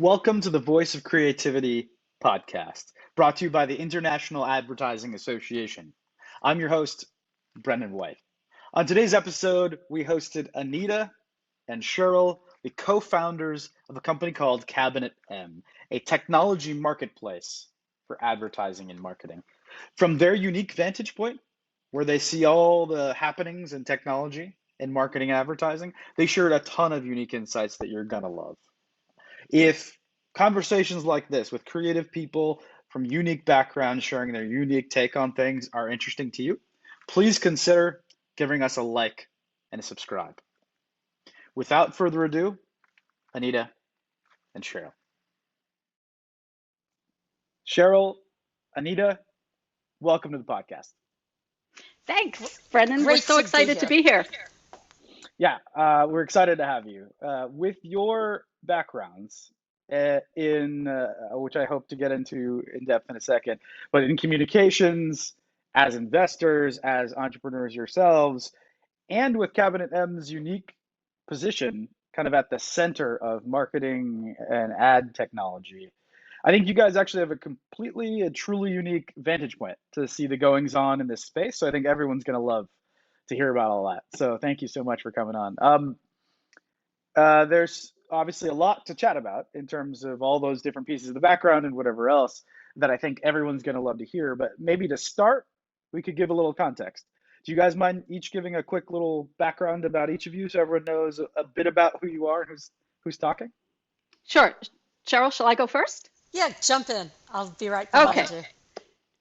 Welcome to the Voice of Creativity podcast, brought to you by the International Advertising Association. I'm your host, Brendan White. On today's episode, we hosted Anita and Cheryl, the co-founders of a company called CabinetM, a technology marketplace for advertising and marketing. From their unique vantage point, where they see all the happenings in technology and marketing and advertising, they shared a ton of unique insights that you're gonna love. If conversations like this with creative people from unique backgrounds sharing their unique take on things are interesting to you, please consider giving us a like and a subscribe. Without further ado, Anita and Cheryl. Cheryl, Anita, welcome to the podcast. Thanks, Brendan. We're Great so to be excited to here. be here. Yeah, we're excited to have you. With your backgrounds in, which I hope to get into in depth in a second, but in communications, as investors, as entrepreneurs yourselves, and with Cabinet M's unique position kind of at the center of marketing and ad technology, I think you guys actually have a completely and truly unique vantage point to see the goings on in this space. So I think everyone's going to love to hear about all that. So thank you so much for coming on. There's obviously a lot to chat about in terms of all those different pieces of the background and whatever else that I think everyone's going to love to hear. But maybe to start, we could give a little context. Do you guys mind each giving a quick little background about each of you so everyone knows a bit about who you are and who's talking? Sure. Cheryl, shall I go first? Yeah, jump in. I'll be right Okay. behind you.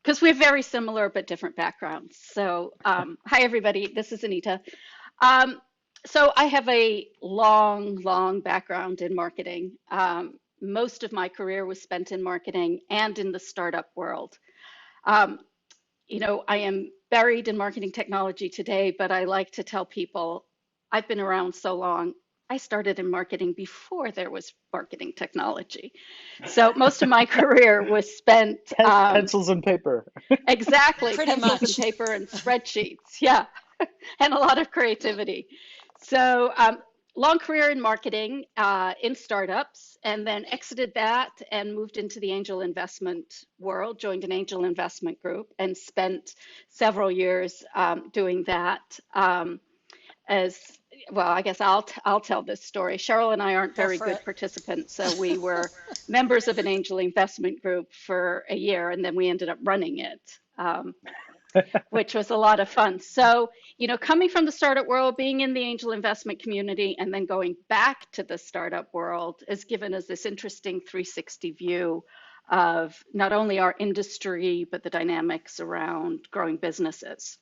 Because we have very similar but different backgrounds. So, hi, everybody. This is Anita. So I have a long background in marketing. Most of my career was spent in marketing and in the startup world. Um, I am buried in marketing technology today, but I like to tell people I've been around so long. I started in marketing before there was marketing technology. So most of my career was spent Pencils and paper. exactly Pretty pencils and much. paper and spreadsheets. Yeah, and a lot of creativity. So long career in marketing in startups, and then exited that and moved into the angel investment world, joined an angel investment group, and spent several years doing that. As well, I guess I'll tell this story. Cheryl and I aren't Go very for good it. participants, so we were members of an angel investment group for a year, and then we ended up running it, which was a lot of fun. So, coming from the startup world, being in the angel investment community, and then going back to the startup world has given us this interesting 360 view of not only our industry, but the dynamics around growing businesses.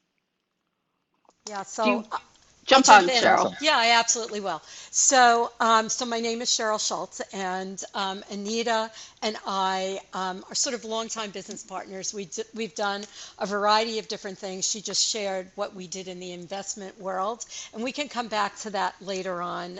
Yeah, Do you so I'll jump on, jump in. Cheryl? Awesome. Yeah, I absolutely will. So my name is Sheryl Schultz, and Anita and I are sort of longtime business partners. We've done a variety of different things. She just shared what we did in the investment world, and we can come back to that later on,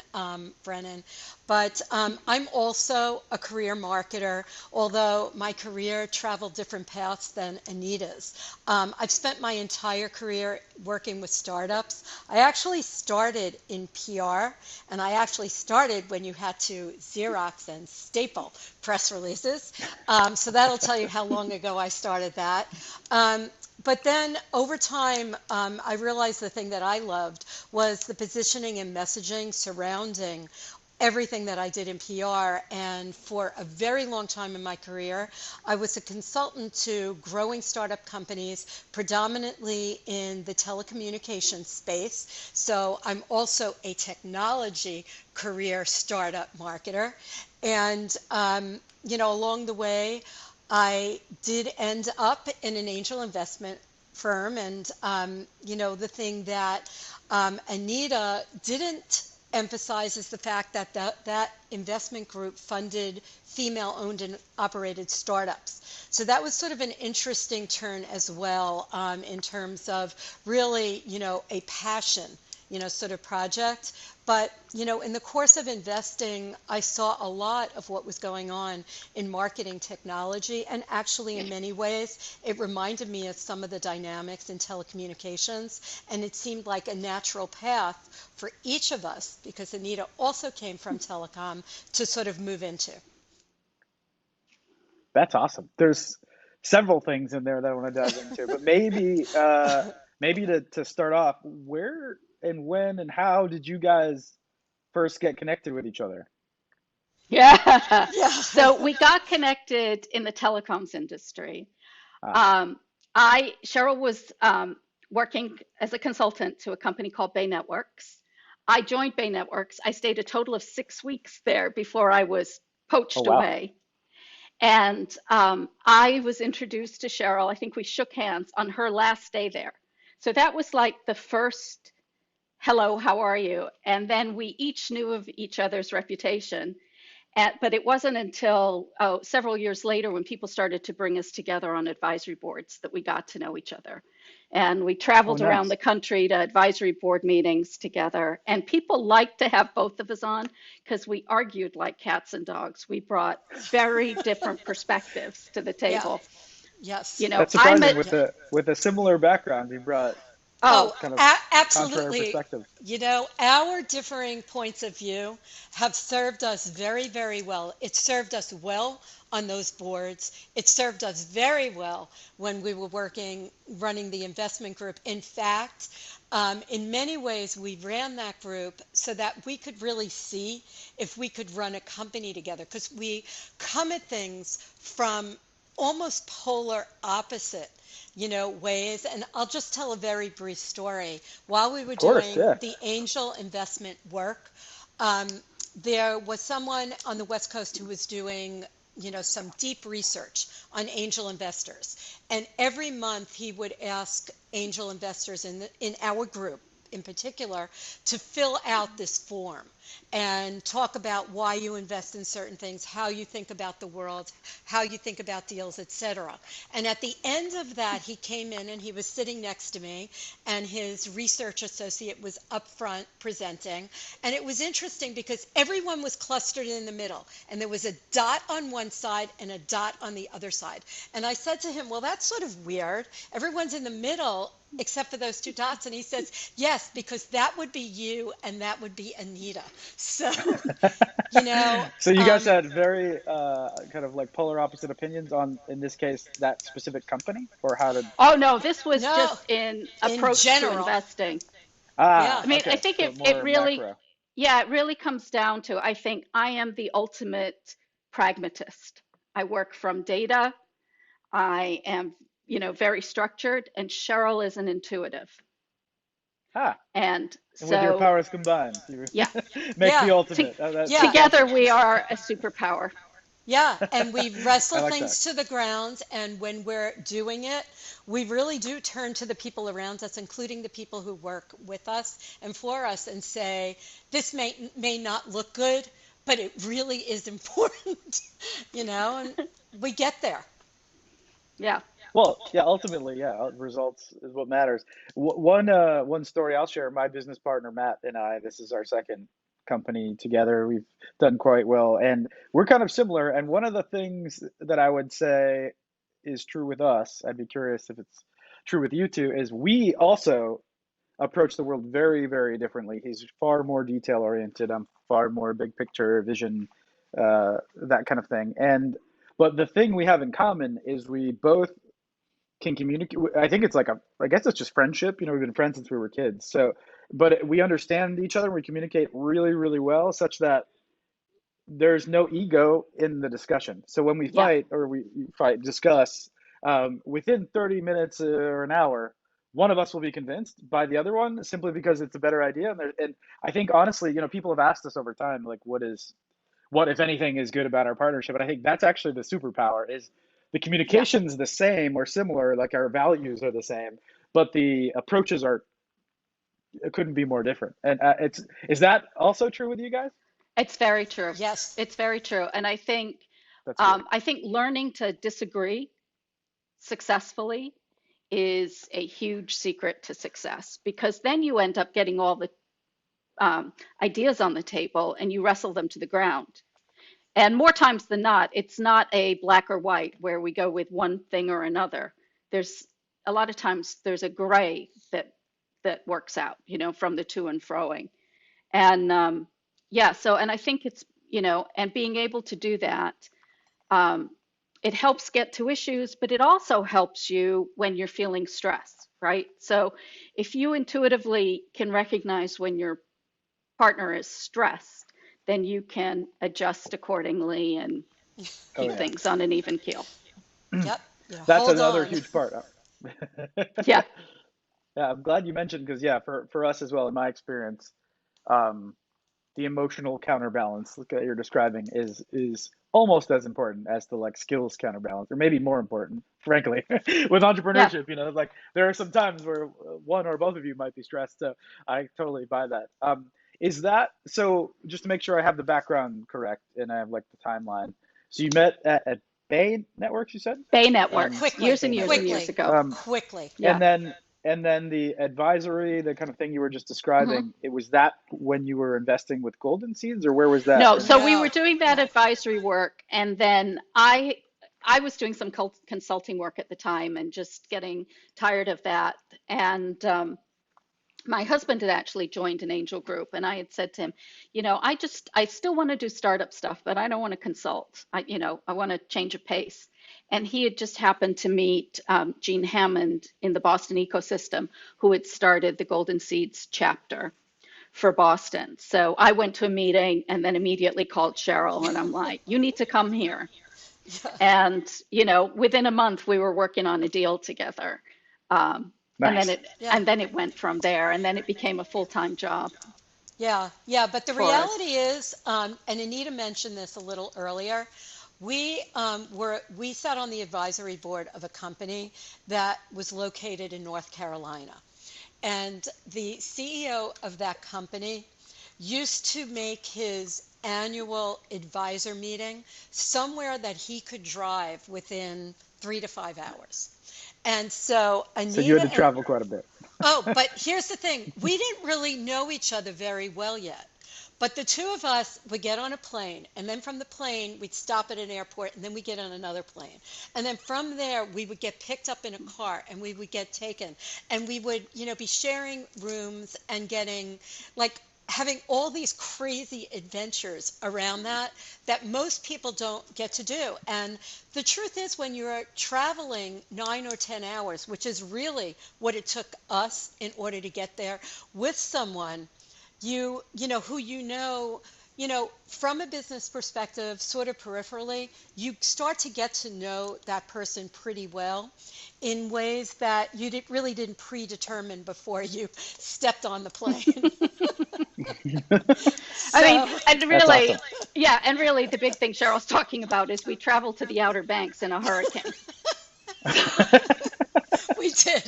Brennan. But I'm also a career marketer, although my career traveled different paths than Anita's. I've spent my entire career working with startups. I actually started in PR, and I actually started when you had to Xerox and staple press releases. So that'll tell you how long ago I started that. But then over time, I realized the thing that I loved was the positioning and messaging surrounding everything that I did in PR. And for a very long time in my career, I was a consultant to growing startup companies, predominantly in the telecommunications space. So I'm also a technology career startup marketer. And, along the way, I did end up in an angel investment firm. And, the thing that Anita didn't emphasizes the fact that that investment group funded female-owned and operated startups. So that was sort of an interesting turn as well, in terms of really, a passion, sort of project. But, in the course of investing, I saw a lot of what was going on in marketing technology. And actually, in many ways, it reminded me of some of the dynamics in telecommunications. And it seemed like a natural path for each of us, because Anita also came from telecom, to sort of move into. That's awesome. There's several things in there that I want to dive into, but maybe to start off, where and when and how did you guys first get connected with each other? Yeah. Yeah. So we got connected in the telecoms industry. Ah, Um, Cheryl was working as a consultant to a company called Bay Networks. I joined Bay Networks. I stayed a total of 6 weeks there before I was oh poached wow. away. And I was introduced to Cheryl. I think we shook hands on her last day there. So that was like the first hello, how are you? And then we each knew of each other's reputation. But it wasn't until several years later when people started to bring us together on advisory boards that we got to know each other. And we Oh traveled around nice. the country to advisory board meetings together. And people liked to have both of us on because we argued like cats and dogs. We brought very different perspectives to the Yeah. table. You Yes. know, That's I'm surprising a, with a similar background. You brought oh, Oh, kind of contrary absolutely. perspectives. Our differing points of view have served us very, very well. It served us well on those boards. It served us very well when we were running the investment group. In fact, in many ways, we ran that group so that we could really see if we could run a company together because we come at things from almost polar opposite ways. And I'll just tell a very brief story. While we were Of course, doing yeah. the angel investment work, um, there was someone on the West Coast who was doing, some deep research on angel investors. And every month he would ask angel investors in our group in particular to fill out this form and talk about why you invest in certain things, how you think about the world, how you think about deals, etc. And at the end of that, he came in and he was sitting next to me, and his research associate was up front presenting. And it was interesting because everyone was clustered in the middle, and there was a dot on one side and a dot on the other side. And I said to him, well, that's sort of weird. Everyone's in the middle except for those two dots. And he says, yes, because that would be you and that would be Anita. So, you know, So you guys um, had very kind of like polar opposite opinions on, in this case, that specific company, or how did? oh no, this was no, just in in approach to general. investing. Yeah. Ah, I mean, I okay, think so it more really, macro. yeah, it really comes down to, I think I am the ultimate pragmatist. I work from data. I am, very structured, and Cheryl is an intuitive. Ah, And and with your so, powers combined, you yeah, make the Yeah. to, ultimate. That's Yeah. together awesome. we are a superpower. Yeah, and we I wrestle like that. things to the ground, and when we're doing it, we really do turn to the people around us, including the people who work with us and for us, and say, this may not look good, but it really is important, and we get there. Yeah. Well, yeah, ultimately, yeah, results is what matters. One story I'll share. My business partner Matt and I. This is our second company together. We've done quite well, and we're kind of similar. And one of the things that I would say is true with us, I'd be curious if it's true with you two, is we also approach the world very, very differently. He's far more detail oriented. I'm far more big picture vision, that kind of thing. And but the thing we have in common is we both can communicate. I think it's like I guess it's just friendship. We've been friends since we were kids. So, but we understand each other and we communicate really, really well, such that there's no ego in the discussion. So when we Yeah. fight or discuss, within 30 minutes or an hour, one of us will be convinced by the other one simply because it's a better idea. And I think honestly, people have asked us over time, like, what if anything is good about our partnership? And I think that's actually the superpower is the Yeah. communication's the same or similar, like our values are the same, but the approaches are it couldn't be more different. And it's is that also true with you guys? It's very true. Yes. It's very true. And That's great. I think learning to disagree successfully is a huge secret to success because then you end up getting all the ideas on the table and you wrestle them to the ground. And more times than not, it's not a black or white where we go with one thing or another. There's a lot of times there's a gray that works out, from the to and froing. And yeah, so and I think it's, and being able to do that, um, it helps get to issues, but it also helps you when you're feeling stressed, right? So if you intuitively can recognize when your partner is stressed, then you can adjust accordingly and Oh keep yeah. things on an even keel. Yep. That's Hold another on. huge part. Yeah. Yeah, I'm glad you mentioned because yeah, for us as well, in my experience, um, the emotional counterbalance that you're describing is almost as important as the like skills counterbalance, or maybe more important, frankly. With Yeah. entrepreneurship, like there are some times where one or both of you might be stressed. So I totally buy that. Is that so? Just to make sure I have the background correct and I have like the timeline. So you met at Bay Networks, you said? Bay Networks, Quickly, years Bay and years and Networks. years quickly, ago. Um, quickly. Yeah. and then the advisory, the kind of thing you were just hmm describing, it was that when you were investing with Golden Seeds, or where was that No, in so the we were No, doing that no. advisory work, and then I was doing some consulting work at the time and just getting tired of that. And my husband had actually joined an angel group, and I had said to him, I still want to do startup stuff, but I don't want to consult. I want to change a pace. And he had just happened to meet Gene Hammond in the Boston ecosystem, who had started the Golden Seeds chapter for Boston. So I went to a meeting and then immediately called Cheryl, and I'm like, you need to come here. Yeah. And, within a month we were working on a deal together. Um, and then nice. it Yeah. and then it went from there, and then it became a full-time job Yeah, yeah, but the for us. reality is, and Anita mentioned this a little earlier, we sat on the advisory board of a company that was located in North Carolina. And the CEO of that company used to make his annual advisor meeting somewhere that he could drive within 3 to 5 hours. And so So you had Anita to and travel quite a bit. Oh, but here's the thing. We didn't really know each other very well yet. But the two of us would get on a plane, and then from the plane, we'd stop at an airport, and then we'd get on another plane. And then from there, we would get picked up in a car, and we would get taken. And we would, be sharing rooms and getting, like, having all these crazy adventures around that most people don't get to do. And the truth is, when you're traveling 9 or 10 hours, which is really what it took us in order to get there with someone, who from a business perspective, sort of peripherally, you start to get to know that person pretty well in ways that you really didn't predetermine before you stepped on the plane. I mean, So, and That's really, awesome. yeah, and really the big thing Cheryl's talking about is we traveled to the Outer Banks in a hurricane. we did.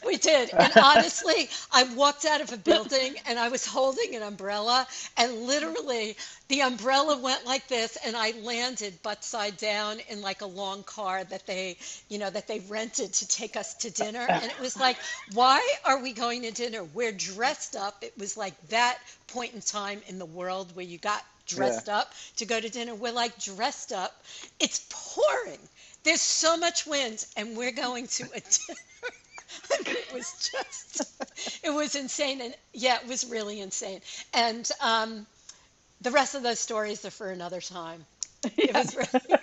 We did. And honestly, I walked out of a building and I was holding an umbrella, and literally the umbrella went like this, and I landed butt side down in like a long car that they rented to take us to dinner. And it was like, why are we going to dinner? We're dressed up. It was like that point in time in the world where you got Yeah. dressed up to go to dinner. We're like dressed up. It's pouring. There's so much wind, and we're going to a dinner. It was insane. And yeah, it was really insane. And the rest of those stories are for another time. It Yeah. was really,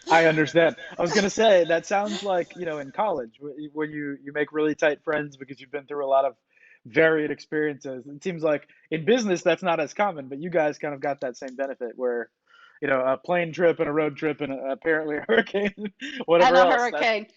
I understand. I was gonna say that sounds like, in college when you make really tight friends because you've been through a lot of varied experiences. It seems like in business that's not as common, but you guys kind of got that same benefit where, a plane trip and a road trip and apparently a hurricane, And whatever a else. hurricane.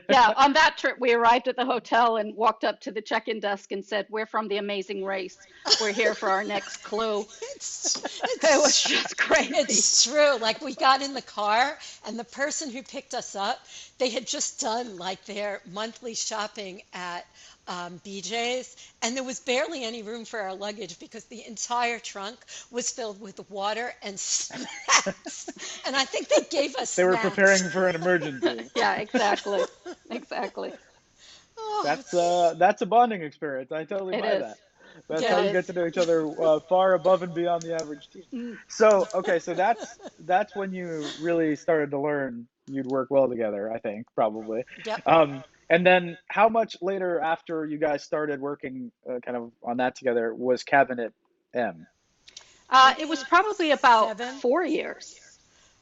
Yeah, on that trip, we arrived at the hotel and walked up to the check-in desk and said, "We're from the Amazing Race. We're here for our next clue." It was it's just crazy. It's true. Like, we got in the car, and the person who picked us up, they had just done like their monthly shopping at BJ's, and there was barely any room for our luggage because the entire trunk was filled with water and snacks. And I think they gave us They were snacks. preparing for an emergency. Yeah, exactly. Exactly. Oh, That's a bonding experience. I totally It buy is. that. That's It how yeah. you is. get to know each other far above and beyond the average team. Mm. So, okay, so that's when you really started to learn you'd work well together, I think, probably. Yep. And then how much later after you guys started working kind of on that together was Cabinet M? It was Maybe probably about 7. 4 years.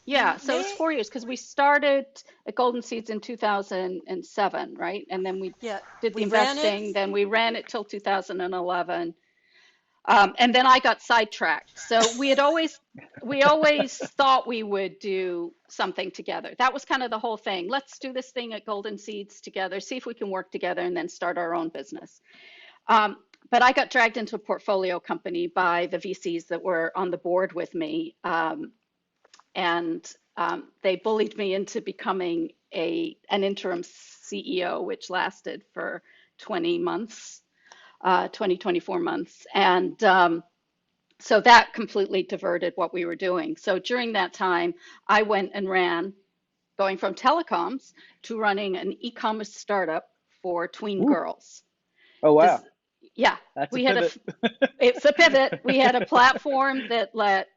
Yeah, so it was May, 4 years because we started at Golden Seeds in 2007, right? And then we yeah, did the we ran it. investing, then we ran it till 2011. And then I got sidetracked. So we always thought we would do something together. That was kind of the whole thing. Let's do this thing at Golden Seeds together, see if we can work together and then start our own business. Um, but I got dragged into a portfolio company by the VCs that were on the board with me. And they bullied me into becoming an interim CEO, which lasted for 20 months, 24 months. And so that completely diverted what we were doing. So during that time, I went and ran, going from telecoms to running an e-commerce startup for tween Ooh. girls. Oh, This, wow. yeah, That's a we had pivot. it's a pivot. We had a platform that let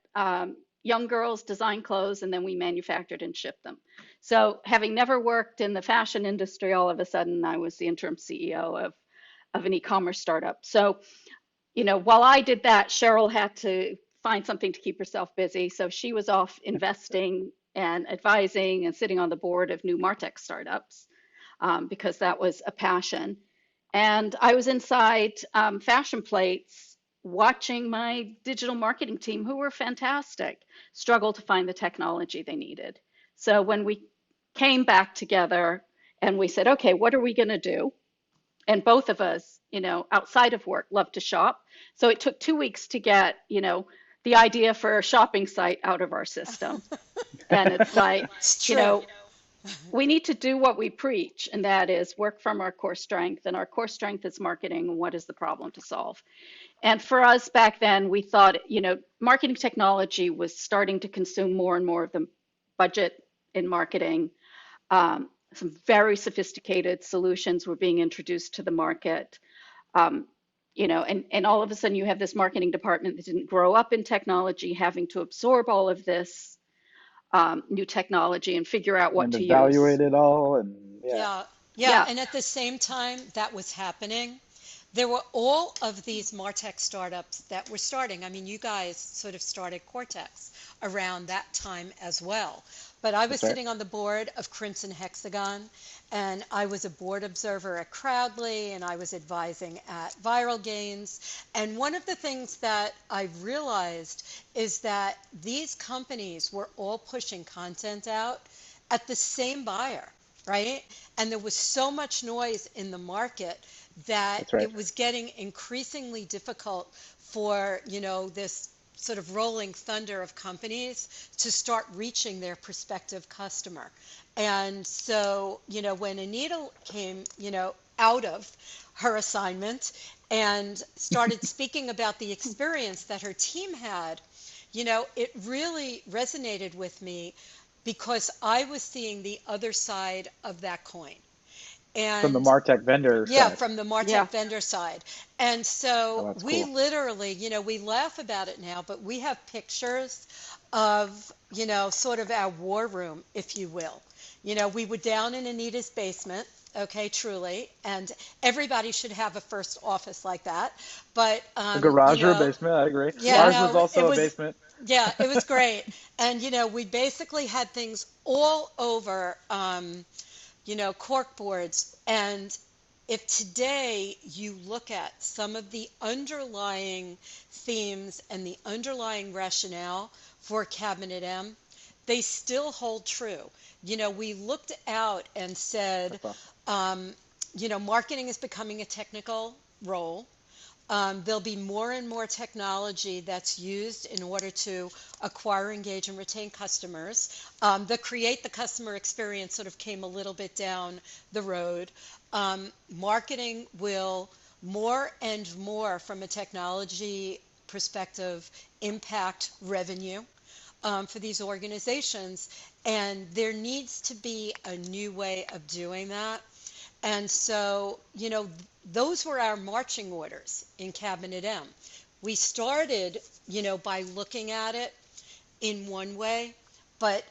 young girls design clothes and then we manufactured and shipped them. So having never worked in the fashion industry, all of a sudden I was the interim CEO of an e-commerce startup. So, while I did that, Cheryl had to find something to keep herself busy. So she was off investing and advising and sitting on the board of new MarTech startups because that was a passion. And I was inside Fashion Plates watching my digital marketing team, who were fantastic, struggle to find the technology they needed. So when we came back together and we said, okay, what are we going to do? And both of us, outside of work, love to shop. So it took 2 weeks to get, the idea for a shopping site out of our system. And it's like, It's you true. know, we need to do what we preach, and that is work from our core strength. And our core strength is marketing. And what is the problem to solve? And for us back then, we thought, marketing technology was starting to consume more and more of the budget in marketing. Some very sophisticated solutions were being introduced to the market. Um, and all of a sudden you have this marketing department that didn't grow up in technology having to absorb all of this new technology and figure out what And to use. evaluate it all. And yeah. Yeah, yeah. Yeah, And at the same time that was happening, there were all of these MarTech startups that were starting. I mean, you guys sort of started Cortex around that time as well. But I was That's right. sitting on the board of Crimson Hexagon, and I was a board observer at Crowdly, and I was advising at Viral Gains. And one of the things that I realized is that these companies were all pushing content out at the same buyer, right? And there was so much noise in the market that That's right. it was getting increasingly difficult for, this sort of rolling thunder of companies to start reaching their prospective customer. And so, when Anita came, out of her assignment and started speaking about the experience that her team had, it really resonated with me because I was seeing the other side of that coin. From the And MarTech vendor yeah, side. from the yeah, MarTech vendor side. And Oh, so that's we cool. literally, we laugh about it now, but we have pictures of, sort of our war room, if you will. We were down in Anita's basement, okay, truly, and everybody should have a first office like that. But, A garage or a basement, I agree. yeah, Ours yeah, was no, it also a was, basement. yeah, it was great. And, we basically had things all over, cork boards. And if today you look at some of the underlying themes and the underlying rationale for Cabinet M, they still hold true. We looked out and said, That's awesome. marketing is becoming a technical role. There'll be more and more technology that's used in order to acquire, engage, and retain customers. The create the customer experience sort of came a little bit down the road. Marketing will more and more, from a technology perspective, impact revenue for these organizations. And there needs to be a new way of doing that. And so, those were our marching orders in Cabinet M. We started, by looking at it in one way, but,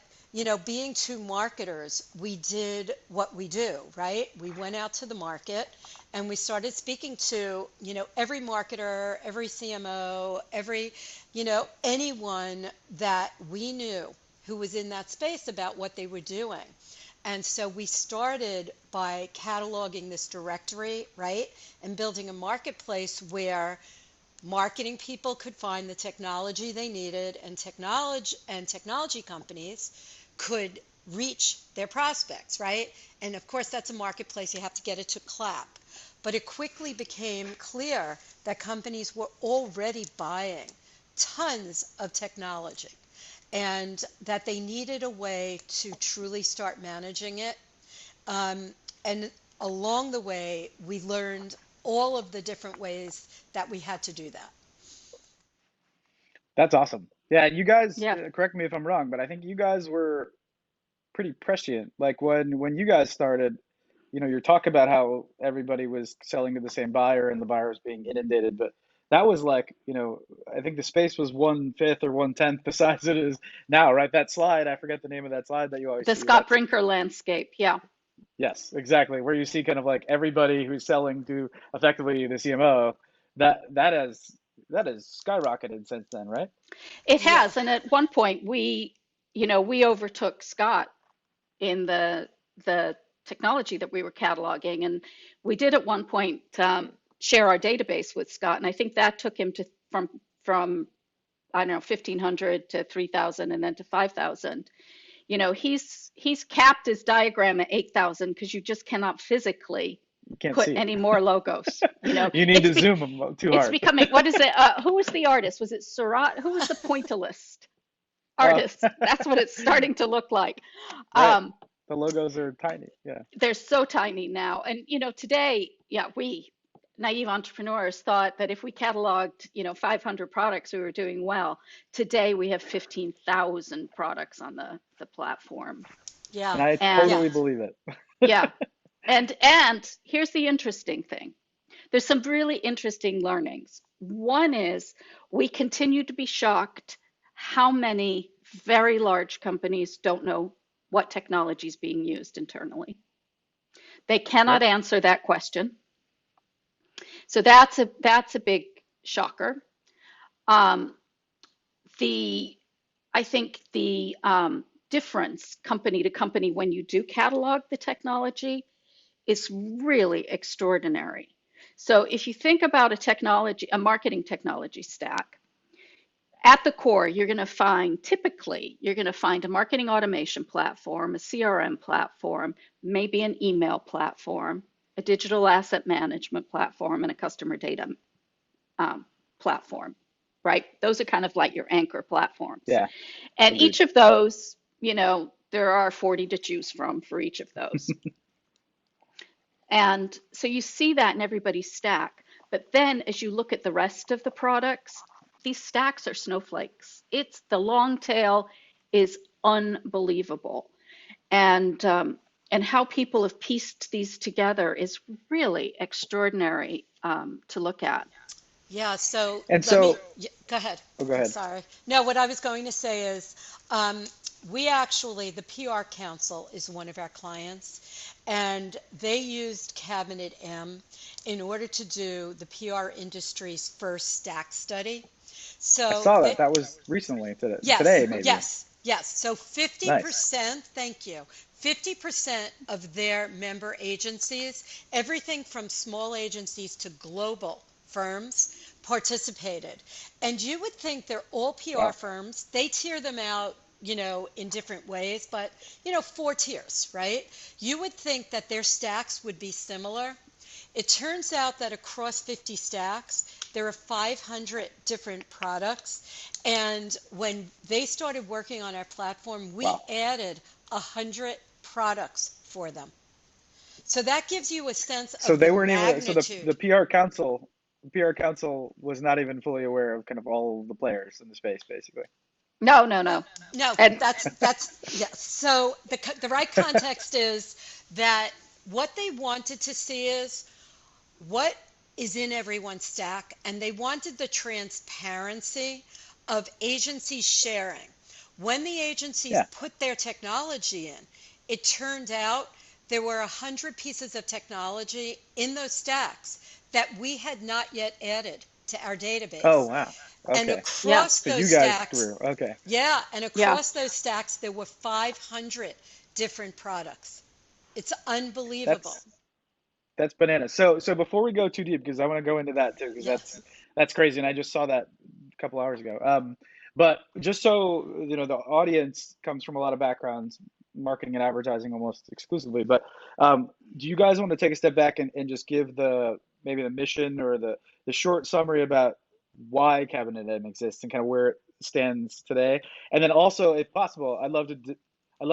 being two marketers, we did what we do, right? We went out to the market and we started speaking to, every marketer, every CMO, every, anyone that we knew who was in that space about what they were doing. And so we started by cataloging this directory, right? And building a marketplace where marketing people could find the technology they needed, and technology companies could reach their prospects, right? And of course, that's a marketplace. You have to get it to clap. But it quickly became clear that companies were already buying tons of technology and that they needed a way to truly start managing it. And along the way, we learned all of the different ways that we had to do that. That's awesome. Yeah, you guys, Yeah. correct me if I'm wrong, but I think you guys were pretty prescient. Like when you guys started, you talk about how everybody was selling to the same buyer and the buyer was being inundated, but that was like, I think the space was 1/5 or 1/10 the size it is now, right? That slide, I forget the name of that slide that you always The see. Scott Brinker landscape. Yeah. Yes, exactly. Where you see kind of like everybody who's selling to effectively the CMO, that has skyrocketed since then, right? It Yeah. has. And at one point we overtook Scott in the technology that we were cataloging. And we did at one point share our database with Scott. And I think that took him to from I don't know, 1,500 to 3,000 and then to 5,000. He's capped his diagram at 8,000 because you just cannot physically You can't put see it. any more logos. You need It's to zoom them too it's hard. becoming, what is it? Who was the artist? Was it Surratt? Who was the pointillist Oh, artist? That's what it's starting to look like. right. Um, The logos are tiny. Yeah. they're so tiny now. And today, yeah, we naive entrepreneurs thought that if we cataloged 500 products, we were doing well. Today we have 15,000 products on the platform. Yeah. And I And Yeah. totally believe it. yeah, and here's the interesting thing. There's some really interesting learnings. One is we continue to be shocked how many very large companies don't know what technology is being used internally. They cannot Yep. answer that question. So that's a big shocker. Um, the I think the difference company to company when you do catalog the technology is really extraordinary. So if you think about a marketing technology stack, at the core, typically, you're going to find a marketing automation platform, a CRM platform, maybe an email platform, a digital asset management platform, and a customer data platform, right? Those are kind of like your anchor platforms. Yeah. And Agreed. each of those, there are 40 to choose from for each of those. And so you see that in everybody's stack. But then as you look at the rest of the products, these stacks are snowflakes. It's the long tail is unbelievable. And how people have pieced these together is really extraordinary to look at. Yeah, so And let me, so, go ahead. oh, go I'm ahead. sorry. No, what I was going to say is we actually, the PR Council is one of our clients, and they used CabinetM in order to do the PR industry's first stack study. I So saw they, that. That was recently yes, today, maybe. yes. So Nice. 50%, thank you. 50% of their member agencies, everything from small agencies to global firms, participated. And you would think they're all PR Wow. firms. They tier them out, in different ways, but, 4 tiers, right? You would think that their stacks would be similar. It turns out that across 50 stacks, there are 500 different products. And when they started working on our platform, we Wow. added 100 products for them. So that gives you a sense So of they the weren't even, so the magnitude. PR council was not even fully aware of kind of all the players in the space, basically. No, no, no. No, And that's yes. So the right context is that what they wanted to see is what is in everyone's stack, and they wanted the transparency of agencies sharing. When the agencies Yeah. put their technology in, it turned out there were 100 pieces of technology in those stacks that we had not yet added to our Oh, database. wow. And Okay. Yeah. across So you those guys stacks, grew. Okay. yeah, and Yeah. across those stacks, there were 500 different products. It's unbelievable. That's that's bananas. So before we go too deep, because I want to go into that too, because Yes. that's crazy, and I just saw that a couple hours ago. But just so you know, the audience comes from a lot of backgrounds, marketing and advertising almost exclusively. But do you guys want to take a step back and just give the maybe the mission or the short summary about why Cabinet M exists and kind of where it stands today? And then also, if possible, I'd love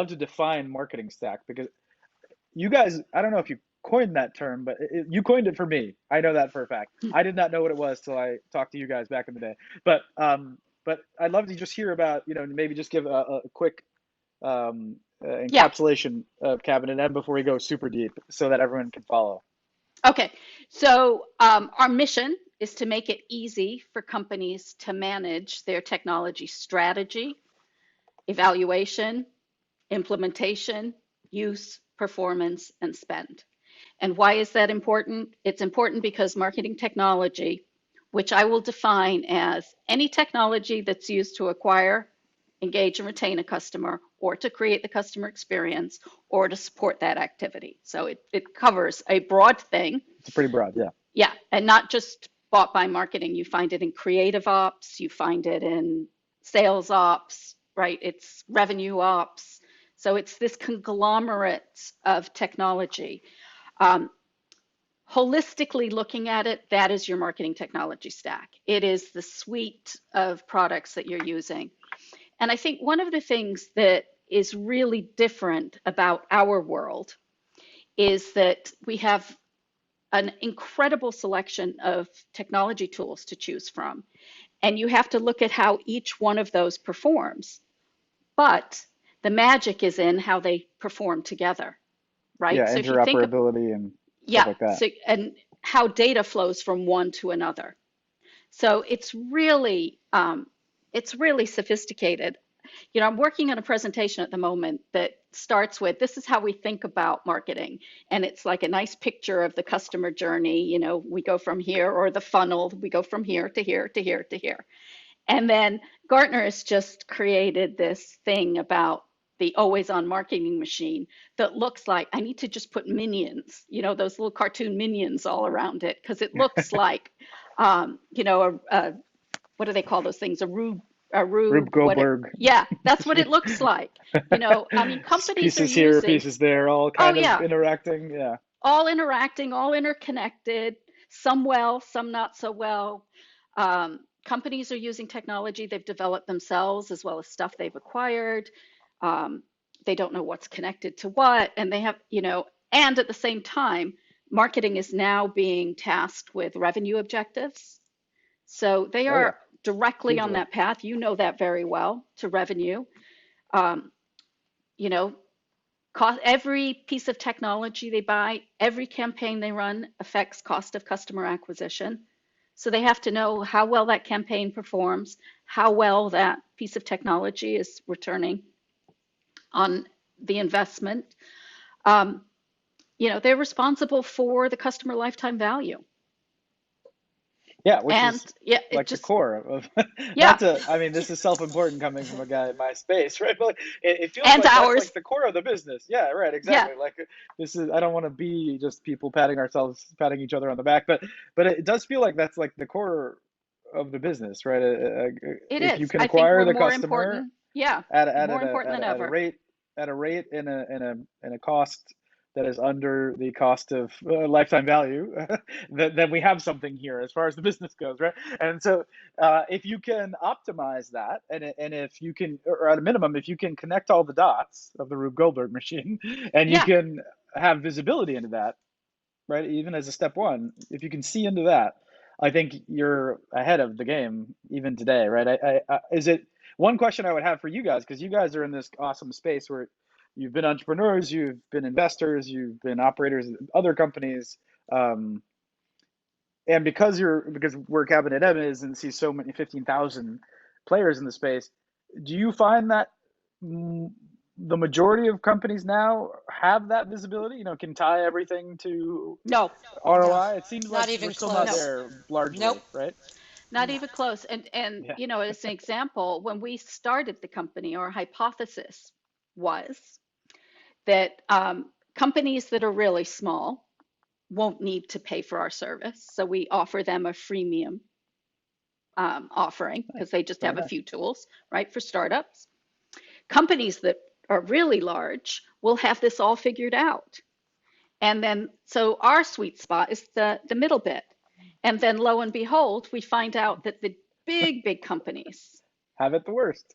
to define marketing stack because you guys, I don't know if you coined that term, but you coined it for me. I know that for a fact. I did not know what it was till I talked to you guys back in the day. But I'd love to just hear about, maybe just give a quick Yeah. encapsulation of Cabinet M before we go super deep so that everyone can follow. Okay. So our mission is to make it easy for companies to manage their technology strategy, evaluation, implementation, use, performance, and spend. And why is that important? It's important because marketing technology, which I will define as any technology that's used to acquire, engage, and retain a customer, or to create the customer experience, or to support that activity. So it covers a broad thing. It's pretty broad, yeah. Yeah, and not just bought by marketing. You find it in creative ops, you find it in sales ops, right? It's revenue ops. So it's this conglomerate of technology. Um, Holistically looking at it, that is your marketing technology stack. It is the suite of products that you're using. And I think one of the things that is really different about our world is that we have an incredible selection of technology tools to choose from. And you have to look at how each one of those performs. But the magic is in how they perform together, right? Yeah, So if you think, interoperability and stuff yeah, like that. so and how data flows from one to another. So it's really sophisticated. I'm working on a presentation at the moment that starts with this is how we think about marketing. And it's like a nice picture of the customer journey. We go from here, or the funnel, we go from here to here to here to here. And then Gartner has just created this thing about the always on marketing machine that looks like I need to just put minions, those little cartoon minions all around it, because it looks like, what do they call those things? A Rube rube, Goldberg. yeah, that's what it looks like. I mean, companies are Pieces here, using, pieces there, all oh kind of yeah, interacting. Yeah. all interacting, all interconnected, some well, some not so well. Companies are using technology they've developed themselves as well as stuff they've acquired. Um, they don't know what's connected to what, and they have, and at the same time, marketing is now being tasked with revenue objectives. So they Oh yeah, are directly on hugely. that path. You know that very well, to revenue. Um, you know, every piece of technology they buy, every campaign they run affects cost of customer acquisition. So they have to know how well that campaign performs, how well that piece of technology is returning on the investment. Um, they're responsible for the customer lifetime value. Yeah, which And is yeah, it like the just, core of yeah, not to, I mean, this is self-important coming from a guy in my space, right? But like, it feels and like that's like ours. the core of the business. Yeah, right, Yeah, exactly. Like this is, I don't want to be just people patting each other on the back, but it does feel like that's like the core of the business, right? it If you is. can I think acquire we're the more customer important. Yeah, more important than at a ever. rate and a cost that is under the cost of lifetime value, then we have something here as far as the business goes, right? And so if you can optimize that, and if you can, or at a minimum, if you can connect all the dots of the Rube Goldberg machine, and you Yeah, can have visibility into that, right? Even as a step one, if you can see into that, I think you're ahead of the game even today, right? Is it one question I would have for you guys, because you guys are in this awesome space where you've been entrepreneurs, you've been investors, you've been operators of other companies, um, and because where Cabinet M is and sees so many 15,000 players in the space, do you find that mm, the majority of companies now have that visibility? Can tie everything to no, No, ROI. It seems like not we're even still not no, close. there Nope. largely, right? Not even close. And Yeah. as an example, when we started the company, our hypothesis was that companies that are really small won't need to pay for our service. So we offer them a freemium offering because Nice. they just Very have a nice. few tools, right, for startups. Companies that are really large will have this all figured out. And then, so our sweet spot is the middle bit. And then lo and behold, we find out that the big companies Have it the worst.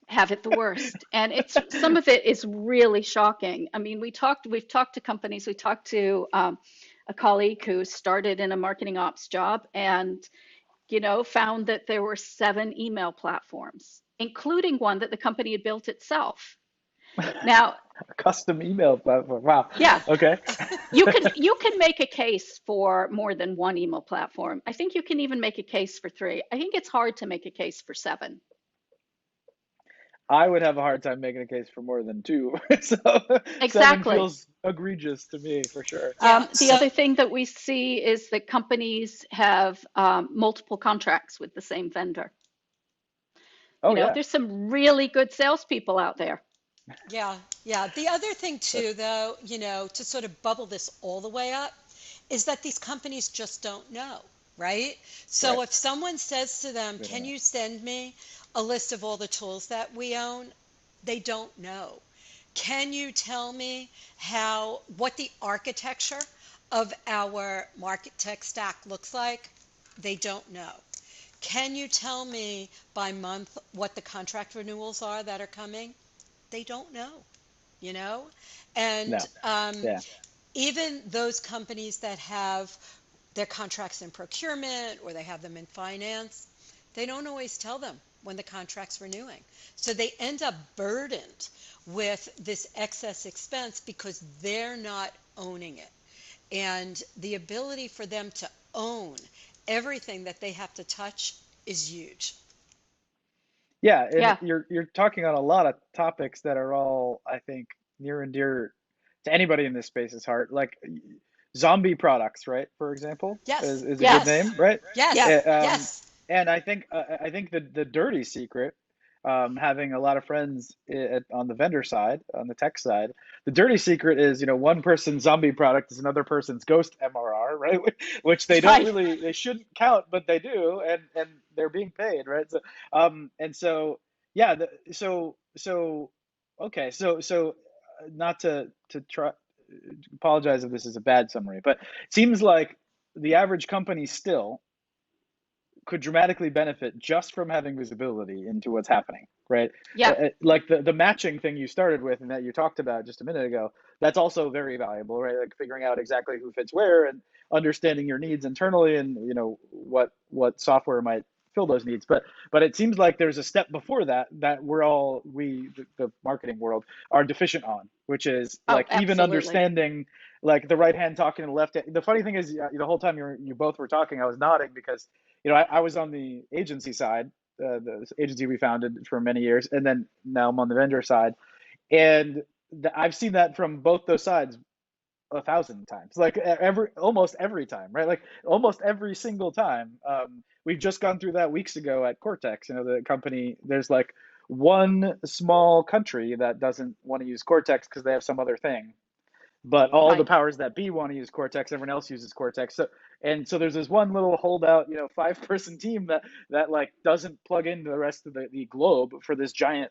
have it the worst. And it's some of it is really shocking. I mean, we've talked to companies, we talked to a colleague who started in a marketing ops job and, found that there were 7 email platforms, including one that the company had built itself. Now, A custom email platform. Wow. yeah, Okay. you can make a case for more than one email platform. I think you can even make a case for 3. I think it's hard to make a case for 7. I would have a hard time making a case for more than 2. So 7 Exactly. feels egregious to me for sure. Yeah. The other thing that we see is that companies have multiple contracts with the same vendor. Oh yeah. There's some really good salespeople out there. Yeah, yeah. The other thing too, though, to sort of bubble this all the way up, is that these companies just don't know, right? So Right. if someone says to them, They don't "Can know. you send me a list of all the tools that we own?" They don't know. Can you tell me what the architecture of our market tech stack looks like? They don't know. Can you tell me by month what the contract renewals are that are coming? They don't know, you know? And No. Yeah. even those companies that have their contracts in procurement or they have them in finance, they don't always tell them when the contract's renewing. So they end up burdened with this excess expense because they're not owning it. And the ability for them to own everything that they have to touch is huge. Yeah, and Yeah, you're talking on a lot of topics that are all, I think, near and dear to anybody in this space's heart. Like zombie products, right? For example, Yes, is a good yes, name, right? yeah, yes, yes. And I think the dirty secret, having a lot of friends on the vendor side, on the tech side, the dirty secret is, one person's zombie product is another person's ghost MRR, right? Which right. they shouldn't count, but they do, and they're being paid, right? So yeah, so okay, not to try apologize if this is a bad summary, but it seems like the average company still could dramatically benefit just from having visibility into what's happening, right? Yeah, Like the matching thing you started with and that you talked about just a minute ago, that's also very valuable, right? Like figuring out exactly who fits where and understanding your needs internally and what software might fill those needs. But it seems like there's a step before that the marketing world are deficient on, which is oh, like even absolutely. understanding like the right hand talking to the left. The funny thing is, the whole time you both were talking, I was nodding because I was on the agency side, the agency we founded for many years, and then now I'm on the vendor side, and I've seen that from both those sides 1,000 times, like almost every time, right? Like almost every single time. We've just gone through that weeks ago at Cortex. The company. There's like one small country that doesn't want to use Cortex because they have some other thing, but all the Right. powers that be want to use Cortex. Everyone else uses Cortex. So there's this one little holdout, 5-person team that like doesn't plug into the rest of the globe for this giant,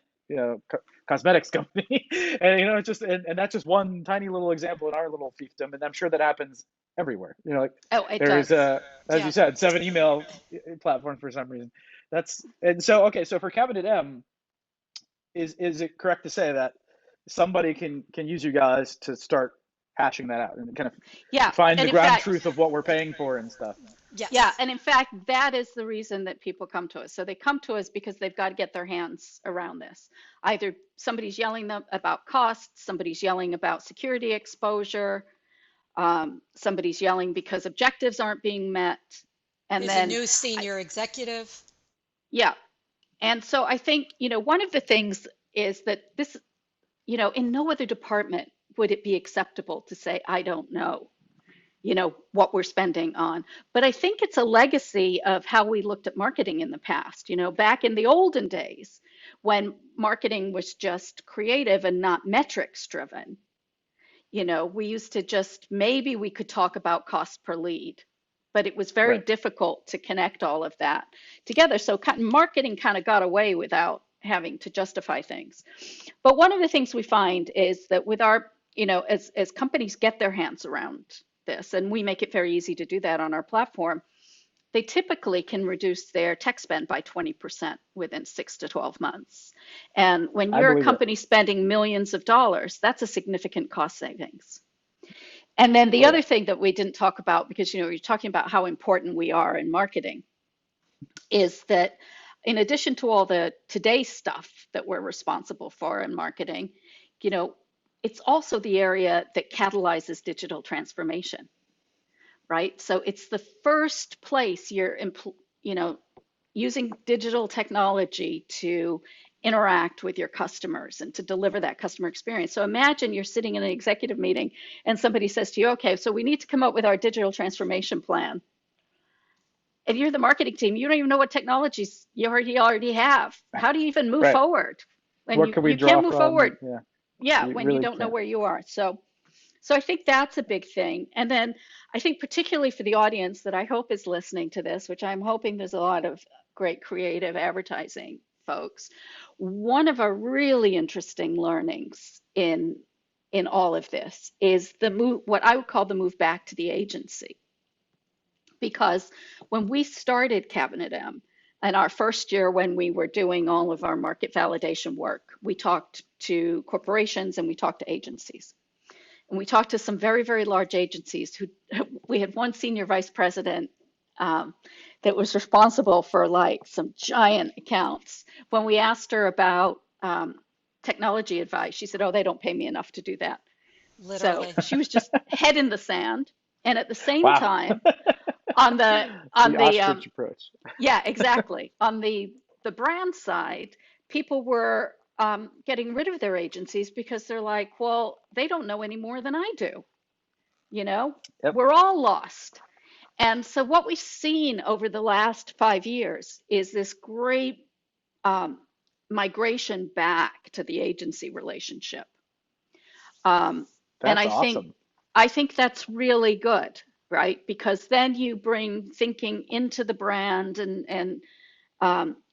cosmetics company. And it's just and that's just one tiny little example in our little fiefdom, and I'm sure that happens everywhere. Like Oh, it there's does. as you Yeah. said, 7 email platforms for some reason. And so okay, so for Cabinet M, is it correct to say that somebody can use you guys to start hashing that out and kind of Yeah, find the and in ground fact, truth of what we're paying for and stuff? yeah, Yes. and in fact, that is the reason that people come to us. So they come to us because they've got to get their hands around this. Either somebody's yelling them about costs, somebody's yelling about security exposure, somebody's yelling because objectives aren't being met, and There's a then new senior executive. yeah. And so I think, one of the things is that this, in no other department would it be acceptable to say, I don't know. what we're spending on. But I think it's a legacy of how we looked at marketing in the past. Back in the olden days when marketing was just creative and not metrics driven, we used to just, maybe we could talk about cost per lead, but it was very Right. difficult to connect all of that together. So marketing kind of got away without having to justify things. But one of the things we find is that with our, as companies get their hands around this, and we make it very easy to do that on our platform, they typically can reduce their tech spend by 20% within 6 to 12 months. And when I you're a believe it. company spending millions of dollars, that's a significant cost savings. And then the Oh, other yeah. thing that we didn't talk about, because you're talking about how important we are in marketing, is that in addition to all the today stuff that we're responsible for in marketing, you know, it's also the area that catalyzes digital transformation, right? So it's the first place you're, using digital technology to interact with your customers and to deliver that customer experience. So imagine you're sitting in an executive meeting and somebody says to you, okay, so we need to come up with our digital transformation plan. And you're the marketing team, you don't even know what technologies you already have. How do you even move Right. forward? When What can we you can't draw move from? forward, Yeah, yeah, you when you really don't know can't. where you are. So I think that's a big thing. And then I think particularly for the audience that I hope is listening to this, which I'm hoping there's a lot of great creative advertising folks, one of our really interesting learnings in all of this is the move, what I would call the move back to the agency. Because when we started CabinetM, in our first year when we were doing all of our market validation work, we talked to corporations and we talked to agencies. And we talked to some very, very large agencies who, we had one senior vice president that was responsible for like some giant accounts. When we asked her about technology advice, she said, oh, they don't pay me enough to do that. So Literally. she was just head in the sand. And at the same Wow. time, on the The ostrich approach. yeah, exactly. On the brand side, people were getting rid of their agencies because they're like, well, they don't know any more than I do. You know, Yep. we're all lost. And so what we've seen over the last 5 years is this great migration back to the agency relationship. And That's awesome. I think that's really good, right? Because then you bring thinking into the brand and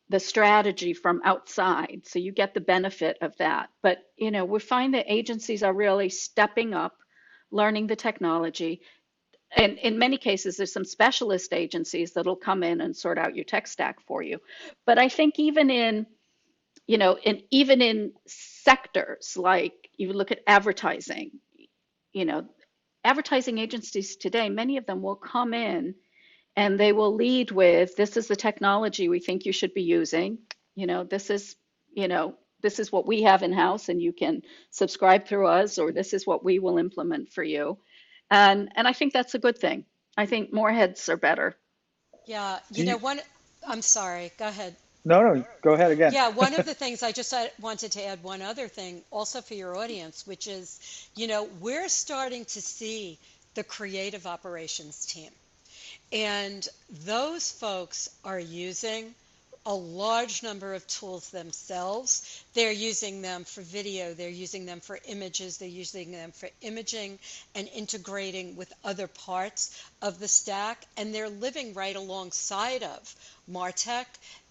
the strategy from outside, so you get the benefit of that. But we find that agencies are really stepping up, learning the technology. And in many cases, there's some specialist agencies that'll come in and sort out your tech stack for you. But I think even in sectors like you look at advertising, you know, advertising agencies today, many of them will come in and they will lead with, this is the technology we think you should be using. This is, this is what we have in house and you can subscribe through us, or this is what we will implement for you. And I think that's a good thing. I think more heads are better. Yeah, Do you? I'm sorry, go ahead. No, no. Go ahead again. Yeah, one of the things I wanted to add one other thing also for your audience, which is, we're starting to see the creative operations team. And those folks are using a large number of tools themselves. They're using them for video, they're using them for images, they're using them for imaging and integrating with other parts of the stack. And they're living right alongside of MarTech.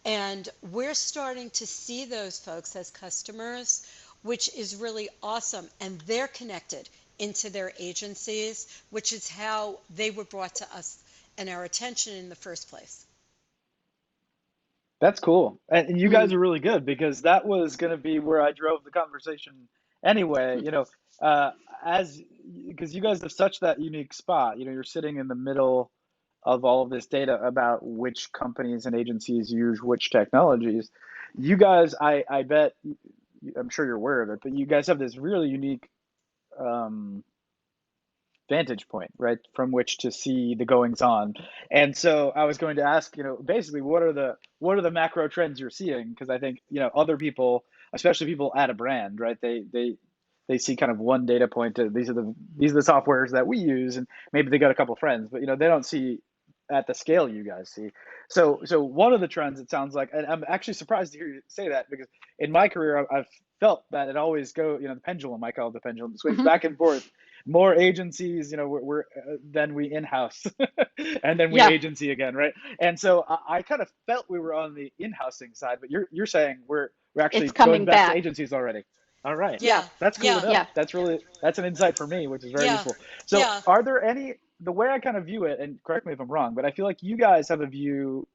And we're starting to see those folks as customers, which is really awesome. And they're connected into their agencies, which is how they were brought to us and our attention in the first place. That's cool. And you guys Mm. are really good because that was going to be where I drove the conversation anyway, uh, as because you guys have such that unique spot. You're sitting in the middle of all of this data about which companies and agencies use which technologies. You guys, I bet, I'm sure you're aware of it, but you guys have this really unique um, vantage point, right, from which to see the goings on. And so I was going to ask, basically, what are the macro trends you're seeing? Because I think, other people, especially people at a brand, right, they they see kind of one data point to these are the softwares that we use, and maybe they got a couple of friends, but they don't see at the scale you guys see. So one of the trends, it sounds like, and I'm actually surprised to hear you say that, because in my career I've felt that it always the pendulum, I call it the pendulum, swings Mhm. back and forth. More agencies, we're then we in-house, and then we Yeah, agency again, right? And so I kind of felt we were on the in-housing side, but you're saying we're it's actually going coming back to back. agencies already. All right. Yeah, Yeah, That's cool to yeah, know. yeah. That's an insight for me, which is very yeah, useful. So yeah, are there any, the way I kind of view it, and correct me if I'm wrong, but I feel like you guys have a view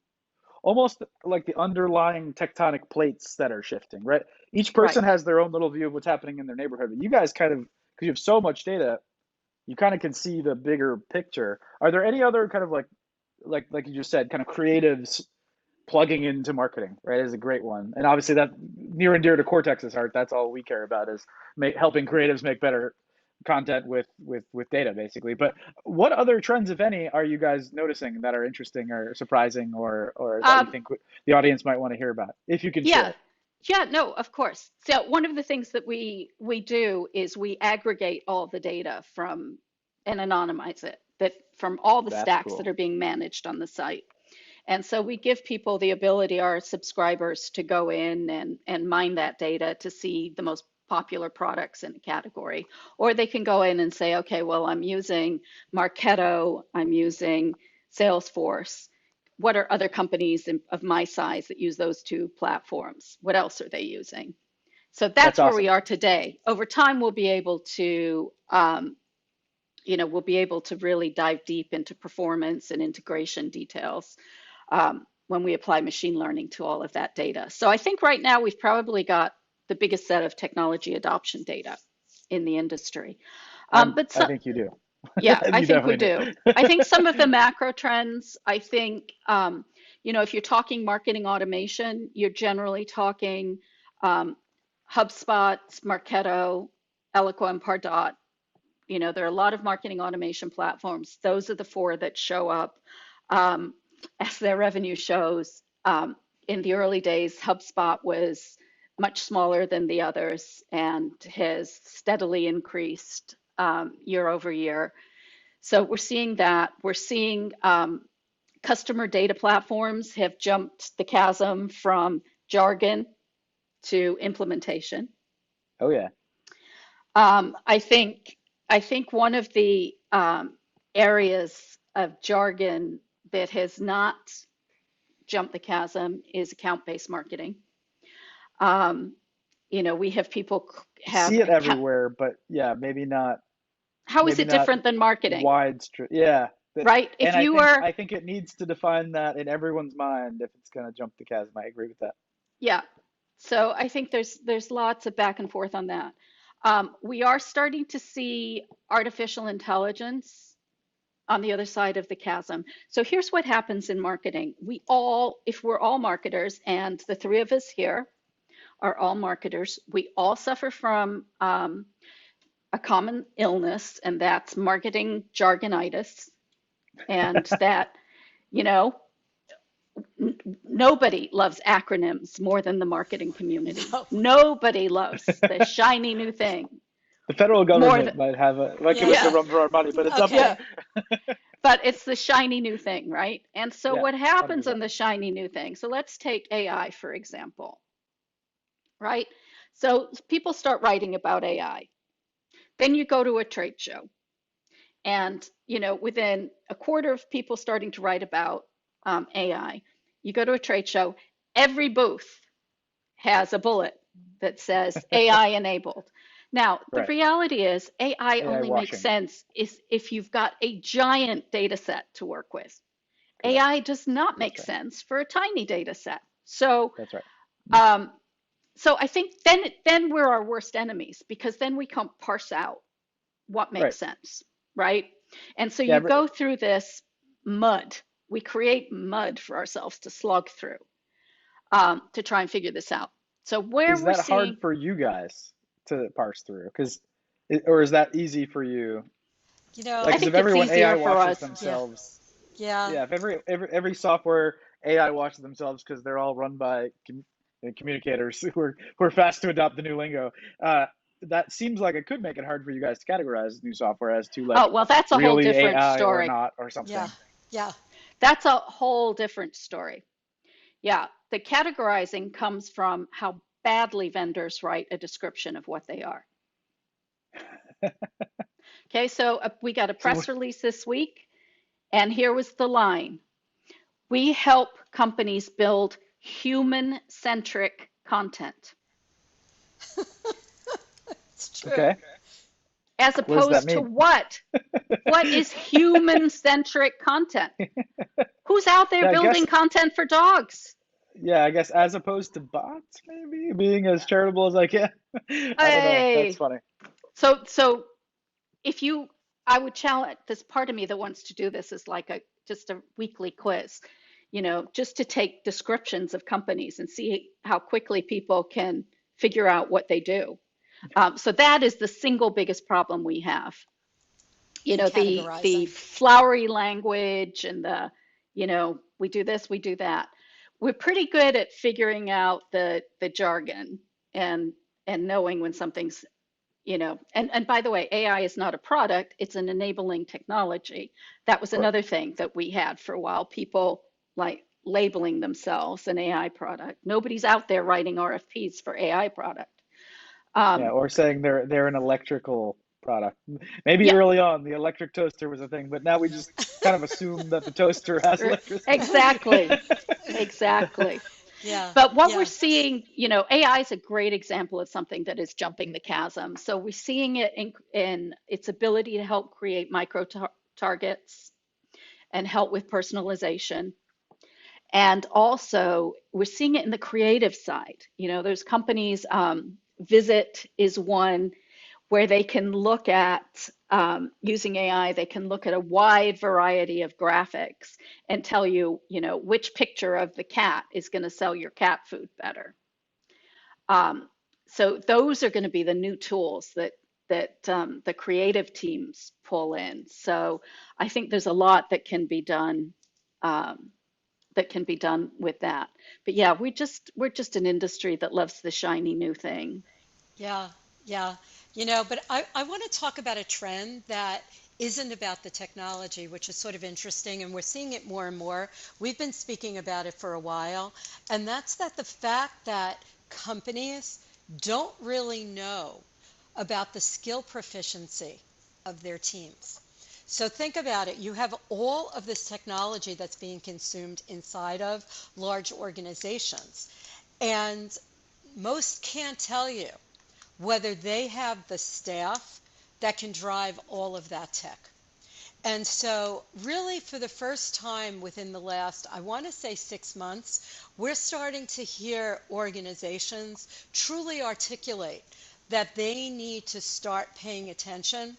almost like the underlying tectonic plates that are shifting, right? Each Right. person has their own little view of what's happening in their neighborhood, but you guys kind of, because you have so much data, you kind of can see the bigger picture. Are there any other kind of like you just said, kind of creatives plugging into marketing, right, is a great one. And obviously that near and dear to Cortex's heart. That's all we care about, is helping creatives make better content with data, basically. But what other trends, if any, are you guys noticing that are interesting or surprising, or that you Um, think the audience might want to hear about, if you can yeah. share? Yeah, no, of course. So one of the things that we do is we aggregate all the data from and anonymize it, that from all the That's stacks that cool. are being managed on the site. And so we give people the ability, our subscribers, to go in and mine that data to see the most popular products in a category. Or they can go in and say, okay, well, I'm using Marketo, I'm using Salesforce. What are other companies of my size that use those two platforms? What else are they using? So That's that's where we awesome. are today. Over time, we'll be able to really dive deep into performance and integration details when we apply machine learning to all of that data. So I think right now we've probably got the biggest set of technology adoption data in the industry. But I so, think you do. yeah, I You think we definitely do. do. I think some of the macro trends, I think, if you're talking marketing automation, you're generally talking um, HubSpot, Marketo, Eloqua, and Pardot. There are a lot of marketing automation platforms. Those are the four that show up um, as their revenue shows. In the early days, HubSpot was much smaller than the others and has steadily increased year over year. So we're seeing that. We're seeing customer data platforms have jumped the chasm from jargon to implementation. Oh yeah. I think one of the areas of jargon that has not jumped the chasm is account-based marketing. Um, we have people have See it account. everywhere, but yeah, How is maybe it not different than marketing, widespread. Yeah. right? If And you are, I think it needs to define that in everyone's mind if it's going to jump the chasm. I agree with that. yeah. So I think there's lots of back and forth on that. We are starting to see artificial intelligence on the other side of the chasm. So here's what happens in marketing. If we're all marketers, and the three of us here are all marketers, we all suffer from a common illness, and that's marketing jargonitis. And that, you know, nobody loves acronyms more than the marketing community. no, Nobody loves the shiny new thing The federal more than, government might give us a yeah, yeah, run for our money, but it's up there. yeah. okay, But it's the shiny new thing, right? And so Yeah, what happens on 100%. the shiny new thing? So let's take AI, for example, right? So people start writing about AI. Then you go to a trade show, and within a quarter of people starting to write about AI, you go to a trade show, every booth has a bullet that says AI enabled. Now, the Right. reality is AI AI only makes washing. sense if you've got a giant data set to work with. Correct. AI does not That's make right. sense for a tiny data set. So, That's right. um, so I think then we're our worst enemies, because then we can't parse out what Right. makes sense, right? And so Yeah. you go through this mud. We create mud for ourselves to slog through to try and figure this out. So where Is we're that hard seeing, for you guys to parse through? Or is that easy for you? you Like, I know, because if think it's everyone AI easier for washes us. yeah, themselves, yeah, yeah, if every software AI washes themselves because they're all run by communicators who are fast to adopt the new lingo. Uh, that seems like it could make it hard for you guys to categorize new software as to like Oh, well, that's a whole really different AI or story. not or something. Yeah. Yeah. That's a whole different story. Yeah, the categorizing comes from how badly vendors write a description of what they are. Okay, so we got a So press release this week, and here was the line. We help companies build human-centric content. It's true. okay, As what does that opposed to mean? what? What is human-centric content? Who's out there Yeah, I guess building content for dogs? yeah, I guess as opposed to bots, maybe being as charitable as I can. I don't know. That's Hey, funny. so if you, I would challenge this part of me that wants to do this is like just a weekly quiz, just to take descriptions of companies and see how quickly people can figure out what they do. So that is the single biggest problem we have. The Categorizing. flowery language and we do this, we do that. We're pretty good at figuring out the jargon and knowing when something's and by the way, AI is not a product, it's an enabling technology. That was Of course. another thing that we had for a while, people like labeling themselves an AI product. Nobody's out there writing RFPs for AI product. Yeah, Um, or saying they're an electrical product. Maybe yeah, early on the electric toaster was a thing, but now we just kind of assume that the toaster has electricity. exactly, exactly. Yeah. But what we're Yeah. seeing, AI is a great example of something that is jumping the chasm. So we're seeing it in its ability to help create micro targets and help with personalization. And also, we're seeing it in the creative side. There's companies, Visit is one where they can look at, using AI, they can look at a wide variety of graphics and tell you, which picture of the cat is going to sell your cat food better. So those are going to be the new tools that the creative teams pull in. So I think there's a lot that can be done with that. But yeah, we're just an industry that loves the shiny new thing. Yeah, yeah. But I want to talk about a trend that isn't about the technology, which is sort of interesting, and we're seeing it more and more. We've been speaking about it for a while, and that's that the fact that companies don't really know about the skill proficiency of their teams. So think about it. You have all of this technology that's being consumed inside of large organizations, and most can't tell you whether they have the staff that can drive all of that tech. And so really for the first time within the last, I want to say 6 months, we're starting to hear organizations truly articulate that they need to start paying attention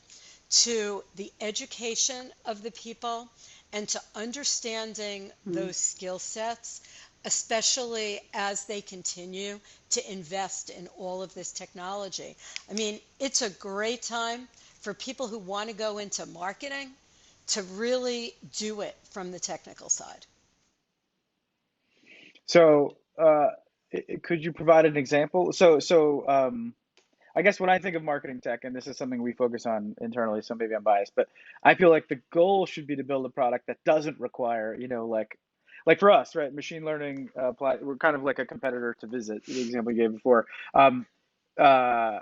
to the education of the people and to understanding those skill sets, especially as they continue to invest in all of this technology. I mean, it's a great time for people who want to go into marketing to really do it from the technical side. So, could you provide an example? I guess when I think of marketing tech, and this is something we focus on internally, so maybe I'm biased, but I feel like the goal should be to build a product that doesn't require, like for us, right? Machine learning, we're kind of like a competitor to Visit, the example you gave before. Uh,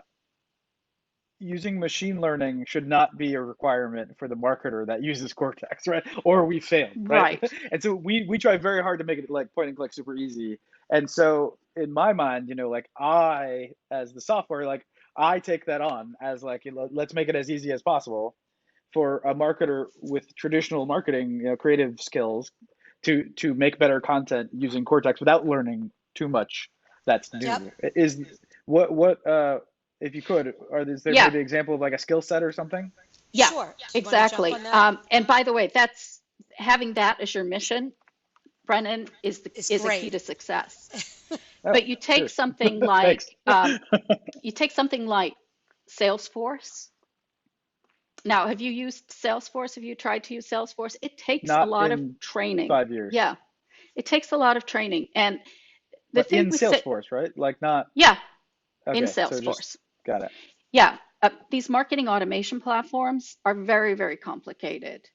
Using machine learning should not be a requirement for the marketer that uses Cortex, right? Or we failed, right? Right. And so we try very hard to make it like point and click super easy. And so in my mind, like I, as the software, like I take that on as like, let's make it as easy as possible for a marketer with traditional marketing, creative skills to make better content using Cortex without learning too much that's Yep. new. Is what if you could, is there Yeah. maybe an example of like a skill set or something? Yeah, Sure. Do you want to jump exactly. on that? And by the way, that's having that as your mission, Brennan, is It's a key great. to success. Oh, But you take cheers. something Thanks. like Salesforce. Now, have you used Salesforce? Have you tried to use Salesforce? It takes a Not lot of in training. 5 years, Yeah, it takes a lot of training. And the but thing in with Salesforce, right? Like not, yeah, in okay, so just Salesforce. got it. Yeah, these marketing automation platforms are very, very complicated.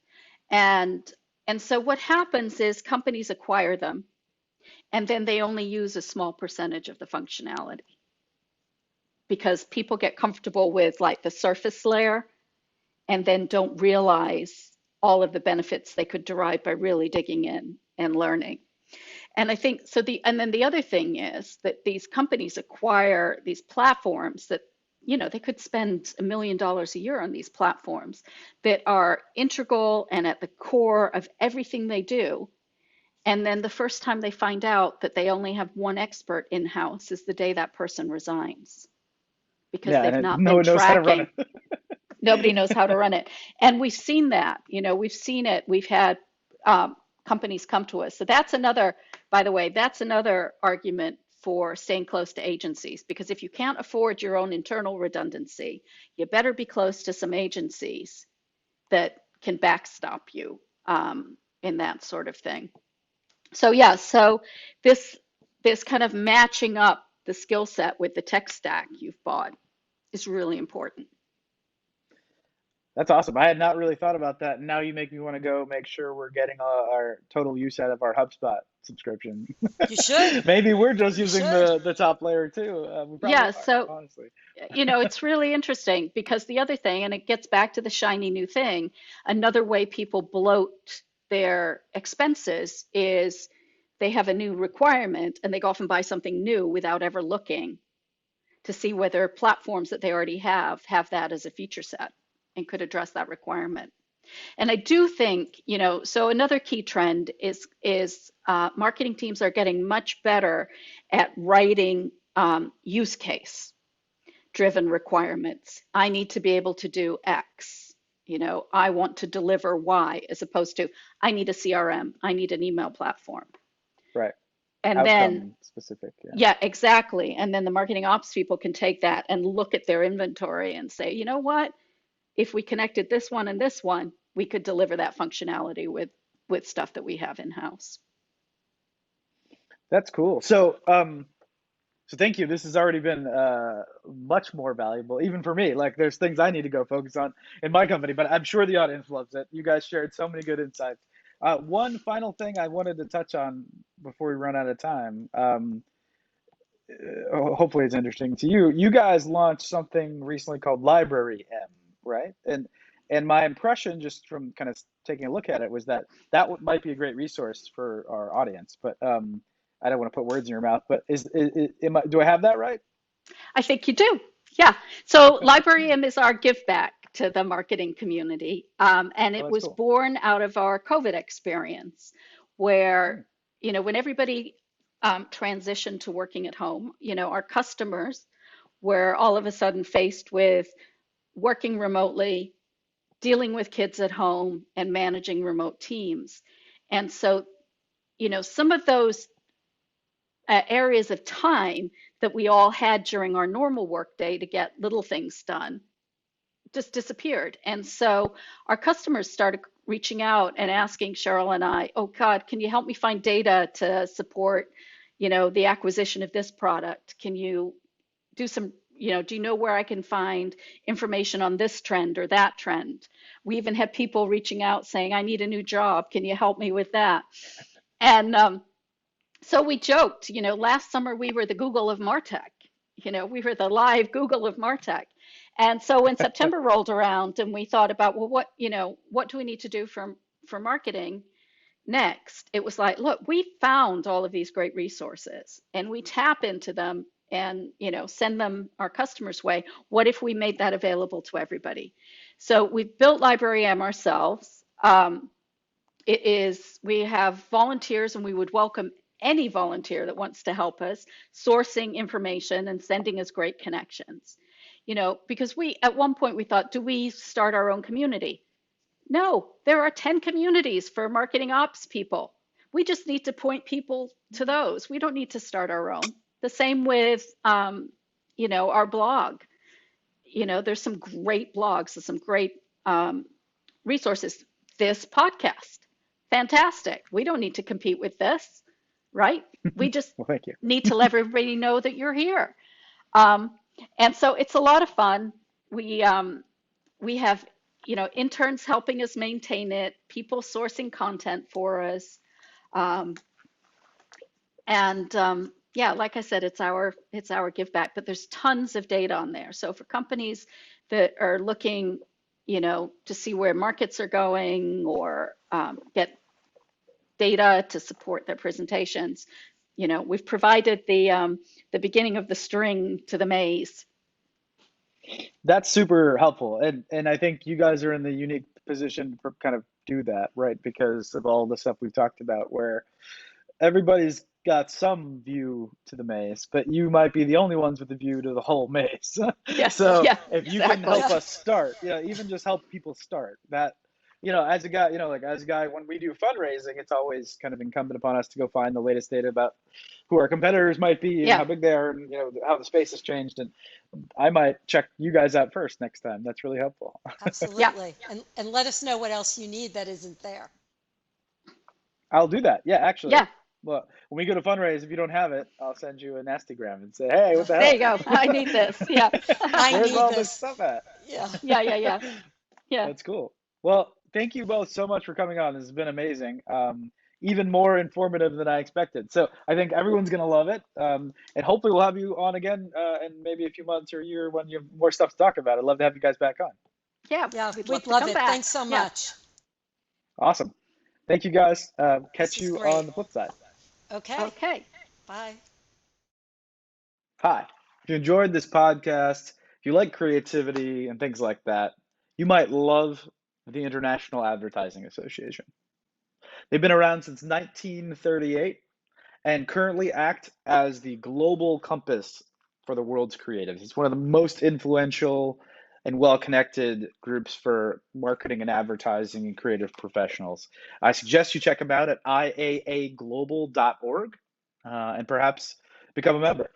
And and so what happens is companies acquire them and then they only use a small percentage of the functionality because people get comfortable with like the surface layer and then don't realize all of the benefits they could derive by really digging in and learning. And I think so and then the other thing is that these companies acquire these platforms that, they could spend $1 million a year on these platforms that are integral and at the core of everything they do. And then the first time they find out that they only have one expert in-house is the day that person resigns because Yeah, they've and not no been one knows how to run tracking. it. Nobody knows how to run it. And we've seen that, we've seen it. We've had companies come to us. So that's another, by the way, that's another argument for staying close to agencies, because if you can't afford your own internal redundancy, you better be close to some agencies that can backstop you in that sort of thing. So yeah, so this this kind of matching up the skill set with the tech stack you've bought is really important. That's awesome. I had not really thought about that. Now you make me want to go make sure we're getting our total use out of our HubSpot subscription. You should. Maybe we're just You using should. the top layer too. We probably Yeah, are, so honestly. it's really interesting because the other thing, and it gets back to the shiny new thing, another way people bloat their expenses is they have a new requirement and they go off and buy something new without ever looking to see whether platforms that they already have that as a feature set and could address that requirement. And I do think, so another key trend is marketing teams are getting much better at writing use case driven requirements. I need to be able to do X. I want to deliver Y, as opposed to I need a CRM, I need an email platform. Right. And then, Outcome specific. Yeah. yeah, exactly. And then the marketing ops people can take that and look at their inventory and say, you know what? If we connected this one and this one, we could deliver that functionality with stuff that we have in house. That's cool. So thank you. This has already been much more valuable, even for me. Like there's things I need to go focus on in my company, but I'm sure the audience loves it. You guys shared so many good insights. One final thing I wanted to touch on before we run out of time. Hopefully it's interesting to you. You guys launched something recently called Library M, right? And my impression, just from kind of taking a look at it, was that might be a great resource for our audience. But I don't want to put words in your mouth. But do I have that right? I think you do. Yeah. So Librarium is our give back to the marketing community. And Oh, it that's was cool. born out of our COVID experience where, when everybody transitioned to working at home, our customers were all of a sudden faced with working remotely, dealing with kids at home, and managing remote teams. And so, some of those areas of time that we all had during our normal workday to get little things done just disappeared. And so our customers started reaching out and asking Cheryl and I, oh God, can you help me find data to support, the acquisition of this product? Can you do some, do you know where I can find information on this trend or that trend? We even had people reaching out saying, I need a new job. Can you help me with that? And so we joked, last summer we were the Google of MarTech. We were the live Google of MarTech. And so when September rolled around and we thought about, well, what do we need to do for marketing next? It was like, look, we found all of these great resources and we tap into them and, send them our customers' way. What if we made that available to everybody? So we've built Library M ourselves. We have volunteers and we would welcome any volunteer that wants to help us sourcing information and sending us great connections. Because at one point we thought, do we start our own community? No, there are 10 communities for marketing ops people. We just need to point people to those. We don't need to start our own. The same with, our blog. There's some great blogs and some great resources. This podcast, fantastic. We don't need to compete with this, right? We just Well, thank you. need to let everybody know that you're here. And so it's a lot of fun. we have, interns helping us maintain it, people sourcing content for us. Um, and yeah, like I said, it's our give back, but there's tons of data on there. So for companies that are looking, to see where markets are going, or get data to support their presentations, we've provided the beginning of the string to the maze. That's super helpful. And I think you guys are in the unique position for kind of do that, right? Because of all the stuff we've talked about where everybody's got some view to the maze, but you might be the only ones with the view to the whole maze. Yes, So yeah, if you can exactly. help us start, even just help people start that, as a guy, when we do fundraising, it's always kind of incumbent upon us to go find the latest data about who our competitors might be and Yeah, how big they are and, how the space has changed. And I might check you guys out first next time. That's really helpful. yeah, Absolutely. And let us know what else you need that isn't there. I'll do that. Yeah, actually. yeah. Well, when we go to fundraise, if you don't have it, I'll send you an Instagram and say, hey, what the There hell? you go. I need this. Yeah. I Where's need all this this. stuff at? Yeah. Yeah, yeah, yeah, yeah. That's cool. Well, thank you both so much for coming on. This has been amazing. Even more informative than I expected. So I think everyone's going to love it. And hopefully we'll have you on again in maybe a few months or a year when you have more stuff to talk about. I'd love to have you guys back on. Yeah, Yeah, we'd love we'd to love come it. back. Thanks so Yeah. much. Awesome. Thank you guys. This Catch is you great. on the flip side. Okay. Okay. Bye. Hi. If you enjoyed this podcast, if you like creativity and things like that, you might love the International Advertising Association. They've been around since 1938 and currently act as the global compass for the world's creatives. It's one of the most influential and well-connected groups for marketing and advertising and creative professionals. I suggest you check them out at iaaglobal.org and perhaps become a member.